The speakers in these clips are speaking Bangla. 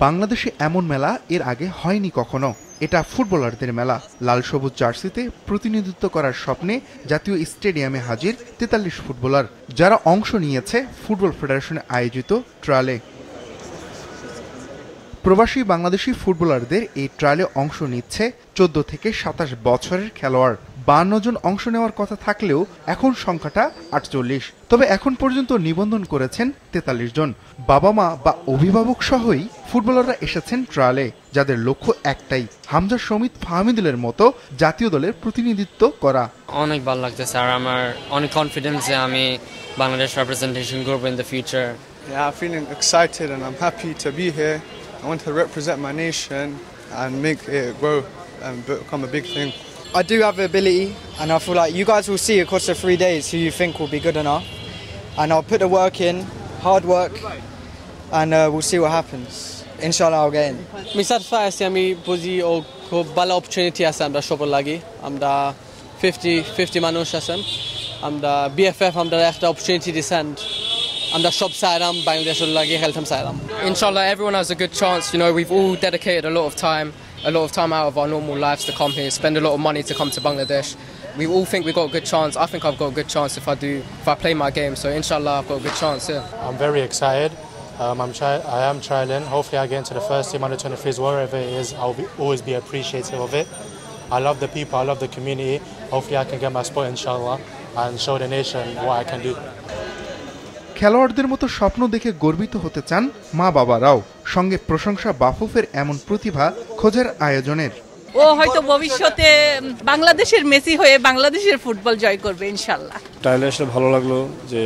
বাংলাদেশে এমন মেলা এর আগে হয়নি কখনো। এটা ফুটবলারদের মেলা। লাল সবুজ জার্সিতে প্রতিনিধিত্ব করার স্বপ্নে জাতীয় স্টেডিয়ামে হাজির ৪৩ ফুটবলার, যারা অংশ নিয়েছে ফুটবল ফেডারেশনে আয়োজিত ট্রায়ালে। প্রবাসী বাংলাদেশি ফুটবলারদের এই ট্রায়ালে অংশ নিচ্ছে ১৪ থেকে ২৭ বছরের খেলোয়াড়। ৫২ জন অংশ নেওয়ার কথা থাকলেও এখন সংখ্যাটা ৪৮। তবে এখন পর্যন্ত নিবন্ধন করেছেন ৪৩ জন। বাবা মা বা অভিভাবক সহই ফুটবলাররা এসেছেন ট্রায়ালে, যাদের লক্ষ্য একটাই, হামজা শমিত ফাহমিদুলের মতো জাতীয় দলের প্রতিনিধিত্ব করা। অনেক ভালো লাগতেছে, আর আমার অনেক কনফিডেন্স যে আমি বাংলাদেশ রিপ্রেজেন্টেশন করব in the future. Yeah, I'm feeling excited and I'm happy to be here. I want to represent my nation and make it grow and become a big thing. I do have the ability, and I feel like you guys will see across the 3 days who you think will be good enough. And I'll put the work in, hard work, and we'll see what happens. Inshallah, I'll get in. আমি সার্টিফাই আছি, আমি বুঝি ও খুব ভালো অপরচুনিটি আছে আমরা সবার লাগি। আমরা 50 মানুষ আছেন, আমরা BFF আমরা একটা অপরচুনিটি দিছেন। আমরা সব সাইরাম বাংলাদেশের লাগি হেলথম Sairam. Inshallah, everyone has a good chance. You know, we've all dedicated a lot of time out of our normal lives to come here, spend a lot of money to come to Bangladesh. We all think we've got a good chance. I think I've got a good chance if I play my game. So inshallah, I've got a good chance here. I'm very excited. I am trialing. Hopefully I get into the first team under 23s, wherever it is. I'll always be appreciative of it. I love the people, I love the community. Hopefully I can get my spot, inshallah, and show the nation what I can do. খেলোয়াড়দের মতো স্বপ্ন দেখে গর্বিত হতে চান মা বাবারাও। সঙ্গে প্রশংসা বাফুফের এমন প্রতিভা খোঁজার আয়োজনের। ও হয়তো ভবিষ্যতে বাংলাদেশের মেসি হয়ে বাংলাদেশের ফুটবল জয় করবে ইনশাআল্লাহ। ট্রায়ালে এসে ভালো লাগলো যে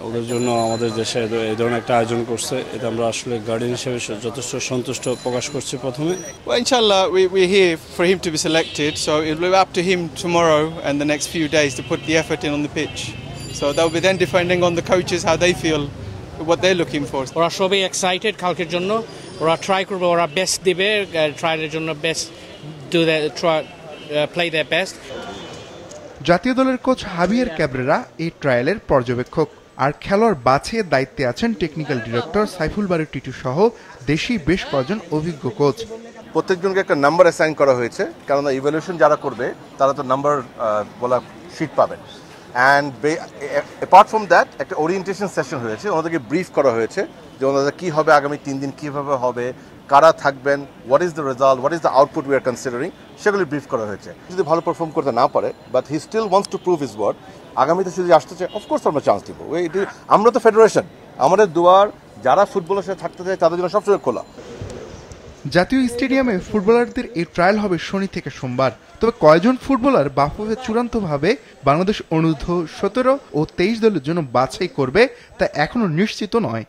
ওদের জন্য আমাদের দেশে এই ধরনের একটা আয়োজন করছে। এটা আমরা আসলে গার্ডিয়ান হিসেবে যথেষ্ট সন্তুষ্ট প্রকাশ করছি প্রথমে। Well, inshallah, we're here for him to be selected, so it'll be up to him tomorrow and the next few days to put the effort in on the pitch. So they'll be then depending on the coaches how they feel, what they're looking for. ওরা সবাই এক্সাইটেড কালকের জন্য, ওরা ট্রাই করবে, ওরা বেস্ট দিবে, ট্রায়ালের জন্য best do their play their best. জাতীয় দলের কোচ হাবিয়ার ক্যাব্রেরা এই ট্রায়ালের পর্যবেক্ষক, আর খেলোয়াড় বাছাইয়ের দায়িত্বে আছেন টেকনিক্যাল ডিরেক্টর সাইফুল বারী টিটু সহ দেশি বেশ কয়েকজন অভিজ্ঞ কোচ। প্রত্যেকজনকে একটা নাম্বার অ্যাসাইন করা হয়েছে, কারণ ইভ্যালুয়েশন যারা করবে তারা তো নাম্বার বলা শিট পাবেন। অ্যান্ড অ্যাপার্ট ফ্রম দ্যাট একটা ওরিয়েন্টেশন সেশন হয়েছে, ওনাদেরকে ব্রিফ করা হয়েছে যে ওনাদের কী হবে, আগামী 3 দিন কীভাবে হবে, কারা থাকবেন, what is the result, what is the output we are considering, সেগুলি ব্রিফ করা হয়েছে। যদি ভালো পারফর্ম করতে না পারে, but he still wants to prove his word, আগামীতে যদি আসতে চায় অফকোর্স আমরা চান্স দিব। আমরা তো ফেডারেশন, আমাদের দুয়ার যারা ফুটবলের সাথে থাকতে চায় তাদের জন্য সবসময় খোলা। জাতীয় স্টেডিয়ামে ফুটবলারদের এই ট্রায়াল হবে শনি থেকে সোমবার। তবে কয়জন ফুটবলার বাফুফে চূড়ান্তভাবে বাংলাদেশ অনূর্ধ্ব 17 ও 23 দলের জন্য বাছাই করবে তা এখনো নিশ্চিত নয়।